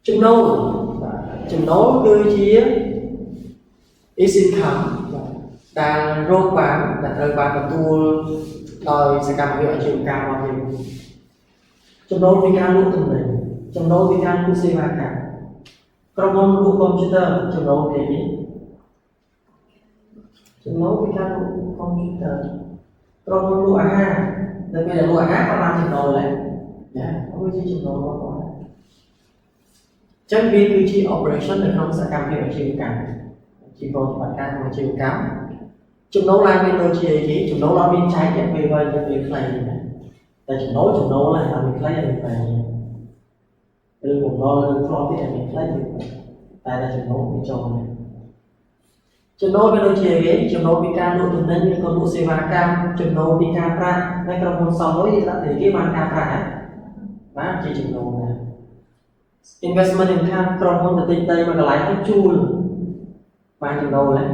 ចំណូលគឺជា is income ដែលរកបានដែលត្រូវបានទទួលដោយសកម្មភាពអាជីវកម្មរបស់យើងចំណូលពីការលក់ទំនិញចំណូលពីការលក់សេវាកម្មក្រុមហ៊ុនលក់កុំព្យូទ័រចំណូលពីនេះចំណូលពីការលក់កុំព្យូទ័រក្រុមហ៊ុនលក់អាហារនៅពេលលក់អាហារក៏បានចំណូលដែរណាវាជាចំណូលរបស់គាត់ចឹងវាគឺជា operation នៅក្នុងសកម្មភាពអាជីវកម្មជាប្រតិបត្តិការអាជីវកម្មចំណូលឡើងមានដូចជាអីគេចំណូលអត់មានចែកតែពេលវែងទៅពេលខ្លីណាតែចំណូលហើយអត់មានខ្លីអត់មានវែងឬបំណុលឬធ្លាប់ទៀតអត់មានខ្លីតែចំណូលវាចូលណាចំណូលវាដូចជាគេចំណូលពីការលក់ទំនិញឬក៏លក់សេវាកម្មចំណូលពីការប្រាក់នៅក្រុមហ៊ុនសំលុយដាក់ទៅគេបានការប្រាក់បានជាចំណូលណា investment income ក្រុមហ៊ុនទៅទិញដីមកកន្លែងឲ្យជួលបានចំណូលហ្នឹង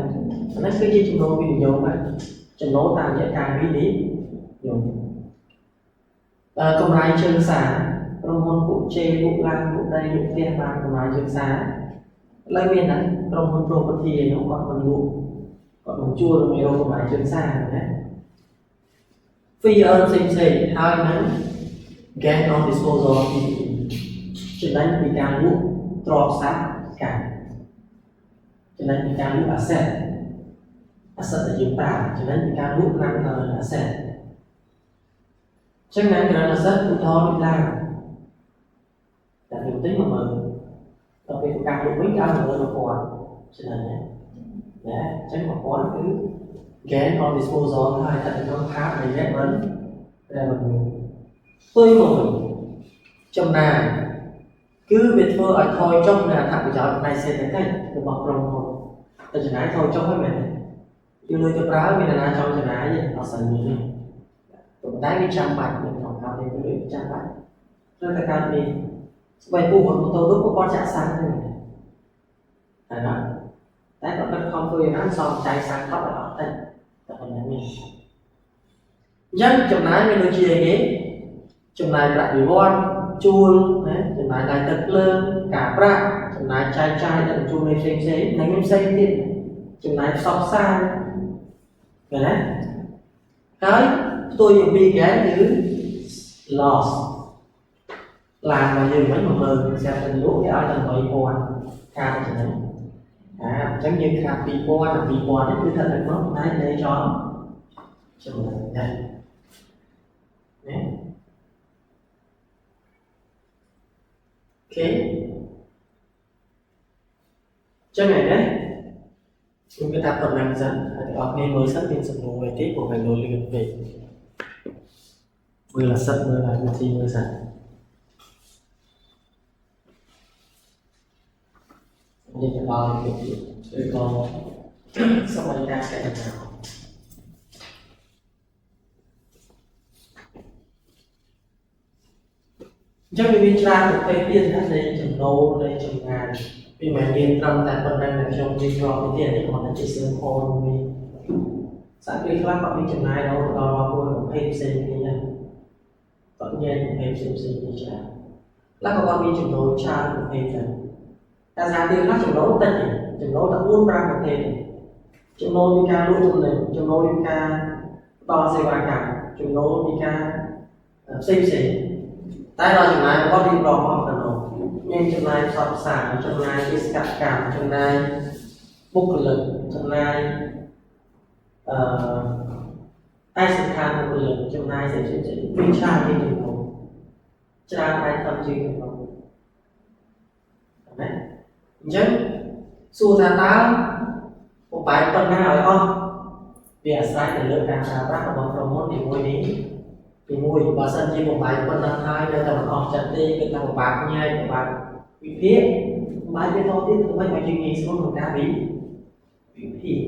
អានេះគឺជាចំណូលវិនិយោគហ្នឹងចំណូលតាមរយៈការវិនិយោគកម្រៃជើងសារក្រុមហ៊ុនពួកជេពួកឡានពួកដីពួកផ្ទះបានកម្រៃជើងសារឥឡូវមានដែរក្រុមហ៊ុន property ហ្នឹងគាត់មិនលក់គាត់មិនជួលរកកម្រៃជើងសារណា fee earn ផ្សេងៗហើយហ្នឹង gain on disposal of property ចំណេញពីការលក់ទ្រព្យសម្បត្តិកម្មចំណេញពីការលក់ asset ដែលយើងប្រើចំណេញពីការលក់ asset ចឹងណា asset ឧទាហរណ៍ដូចឡានតែយើងទិញ10000ដល់ពេលការលក់វិញដល់11000ចំណេញណាចឹង1000គឺ gain on disposal ហើយតែក្នុងខាតនៃអ្នកមិនផ្ទុយមកចំណាយគឺវាធ្វើឲ្យថយចុះនៅអត្ថប្រយោជន៍ផ្នែកសេដ្ឋកិច្ចរបស់ក្រុមហ៊ុនតែចំណាយថយចុះហើយមែនទេលុយទៅប្រើមានណាចង់ចំណាយទេអត់ស្អីមានទេប៉ុន្តែវាចាំបាច់នៅក្នុងការនេះវាចាំបាច់ត្រូវតែការនេះស្បែកពូរបស់ម៉ូតូនោះគាត់ចាក់សាំងទេតែណាតែគាត់ខំធ្វើយ៉ាងណាសងចៃសាំងគាត់ឲ្យអត់តិចតែប៉ុណ្ណឹងនេះអញ្ចឹងចំណាយមានដូចជាគេចំណាយប្រាក់បៀវត្សជួលណាចំណាយដល់ទឹកភ្លើងការប្រាក់ចំណាយចាយដល់ជួលនៃផ្សេងនិងផ្សេងទៀតចំណាយផ្សព្វផ្សាយឃើញទេហើយផ្ទុយអំពីគេគឺ loss ឡានមកយើងវិញ10000ស្រាប់តែលក់គេឲ្យតែ3000ខាតចំណេញអញ្ចឹងយើងខាត2000នេះគឺថាតែក្នុងផ្នែកនៃចំចំណេញដែរណាអូខេចឹងហើយណាខ្ញុំគិតថាប៉ុណ្ណឹងសិនហើយអ្នកនរមើលសិនមានសំណួរអីទេព្រោះវាលឿនពេកមើលអាសិតមើលអាវិធីមើលសិននិយាយទៅដល់ពីឬក៏សម័យការស្កេតណាអញ្ចឹងវាមានច្រើនប្រភេទទៀតណានៃចំណូលនៃចំណាយពីមិនមានត្រឹមតែប៉ុណ្ណឹងដែលខ្ញុំនិយាយរាប់ទៀតនេះគ្រាន់តែជាសើផនមួយសាក់ពេលខ្លះក៏មានចំណាយដល់20ផ្សេងគ្នាដែរគាត់ញ៉ែ20ផ្សេងគ្នាច្រើនខ្លះក៏គាត់មានចំណូលច្រើនប្រភេទដែរតែសារទីខ្លះចំណូលតិចចំណូលតែ4-5ប្រភេទចំណូលពីការលក់ទំនិញចំណូលពីការផ្ដល់សេវាកម្មចំណូលពីការផ្សេងតែដល់ចំណាយគាត់រៀបរាប់មកទៅមានចំណាយផ្សព្វផ្សាយចំណាយវិស្វកម្មចំណាយបុគ្គលិកចំណាយឯកសណ្ឋានបុគ្គលិកចំណាយផ្សេងមានច្រើនជាចំណូលច្រើនតែធំជាងចំណូលណាអញ្ចឹងសួរថាតើបំបែកប៉ុណ្ណាឲ្យអស់វាអាស្រ័យទៅលើការប្រើប្រាស់របស់ក្រុមហ៊ុននីមួយនេះទីមួយបើសិនជាបំបែកប៉ុណ្ណឹងហើយនៅតែមិនអស់ចិត្តទេគឺថាបំបែកញ៉ៃបំបែកវិភាគបំបែកវាតទៀតធ្វើម៉េចឲ្យយើងងាយស្រួលក្នុងការវិភាគ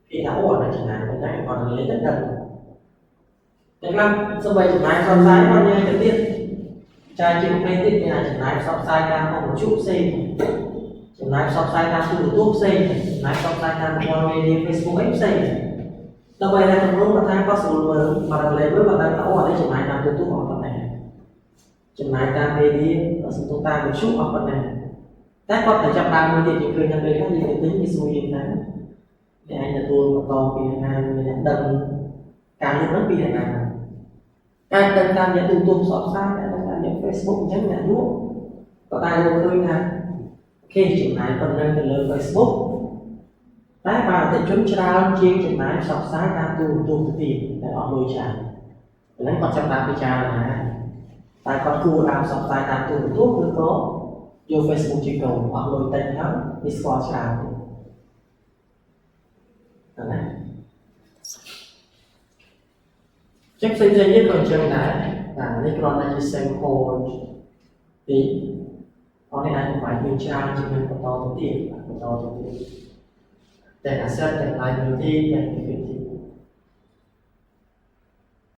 ពីថាអូអាចំណាយប៉ុណ្ណាគាត់លេខទៅដឹងតែខ្លះសូម្បីចំណាយផ្សព្វផ្សាយគាត់ញ៉ៃទៅទៀតចាយជាងពេលទៀតមានចំណាយផ្សព្វផ្សាយតាមអង្គជុផ្សេងចំណាយផ្សព្វផ្សាយតាមទូរទស្សន៍ផ្សេងចំណាយផ្សព្វផ្សាយតាមព័ត៌មាន Facebook អីផ្សេងដើម្បីតែក្នុងនោះគាត់ថាគាត់ស្រួលមើលបាត់លេខមើលគាត់ថាអូអានេះចំណាយតាមទូរទស្សន៍អត់ប៉ុណ្ណេះ ចំណាយតាម media សន្ទុះតាមវិទ្យុអស់ប៉ុណ្ណាតែគាត់តែចាប់បានមួយទៀតយើងឃើញថាពេលខ្លះយើងទៅទិញវាស្រួលយើងណាអ្នកឯងទទួលបន្តពីណាអ្នកដឹងការលក់ហ្នឹងពីណាការដឹងតាមរយៈទូរទស្សន៍ផ្សព្វផ្សាយតាមរយៈ Facebook អញ្ចឹងអ្នកលក់ក៏តែលោកឃើញថាគេចំណាយប៉ុណ្ណឹងទៅលើ Facebook តែបើអតិថិជនច្រើនជាងចំណាយផ្សព្វផ្សាយតាមទូរទស្សន៍ទៅទៀតតែអស់លុយច្រើនឥឡូវគាត់ចាប់បានពិចារណាតែគាត់គួរតាមផ្សព្វផ្សាយតាមទូរទស្សន៍ឬក៏យក Facebook ជាគោលអស់លុយតិចហើយវាស្គាល់ច្រើនហ្នឹងណាចឹងផ្សេងៗទៀតក៏អញ្ចឹងដែរនេះគ្រាន់តែជា sample ទីអនឡាញបង្ហាញមានច្រើនជាងបន្តទៅទៀតតែ asset ទាំង liability ទាំង equity